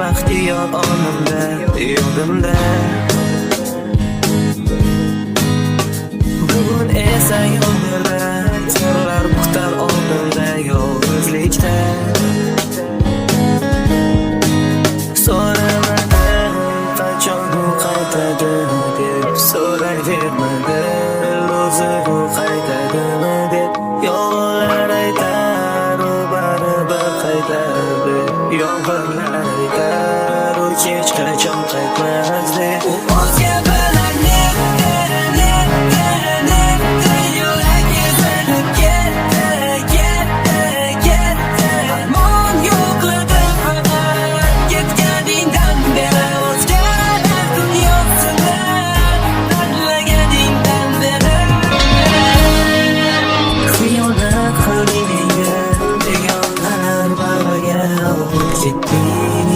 Baxtiyor onimda, yodimda. Bugun esa yo'lda chorlar puxtar oldimda yolg'izlikda. So'ramadim qachon u qaytadi deb, so'rayvermadi o'zi u qaytadimi deb. Yolg'onlar aytar u baribir qaytadi, yolg'onlar aytar u hech qachon qaytmas deb. U o'zga bilan yo'lak ezilib ketdi. Armon yo'qligi faqat ketganingdan beri, o'zgalar dunyosini tanlaganingdan beri. Xiyonat qilding menga, begonalar bag'riga olib ketding.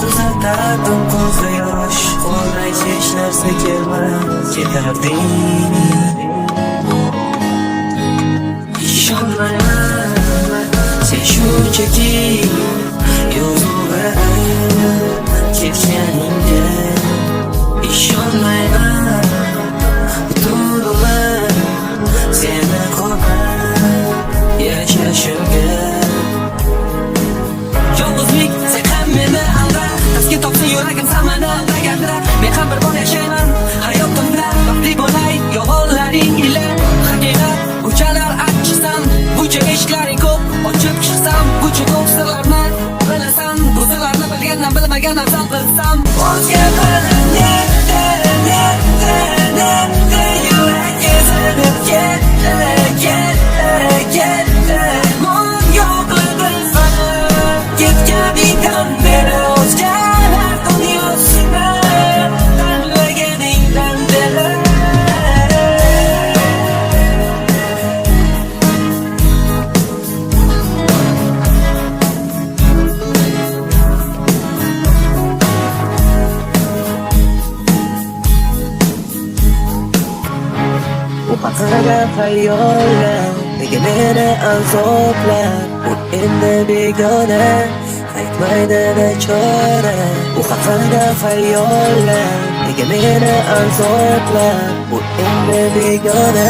Kuzatardim ko'zda yosh, qo'ldan hech narsa kelmas ketarding. Ishonmayman sen shunchaki yo'g'irib ketganingga. Ishonmayman butun umr seni qo'rqib yashashimga. Yolg'izlik sen ham meni aldar, taskin topsin yuragim samani aldagandir. Men ham bir bor yashayman hayotimda, baxtli bo'lay yolg'onlaring ila. Haqiqat uchalar achchiqsan, buncha eshiklaring ko'p ochib chiqsam, buncha ko'p sirlarni bilasan. Bu sirlarni bilgandan bilmagan afzal qilsam, o'zga yurak ezilib ketdi. Mon yo'qligi faqat ketganingdan beri, o'zgalar dunyosini tanlaganingdan beri. U haqida xayollar nega meni azoblar. U endi begona qaytmaydi bechora. U haqida xayollar nega meni azoblar. U endi begona.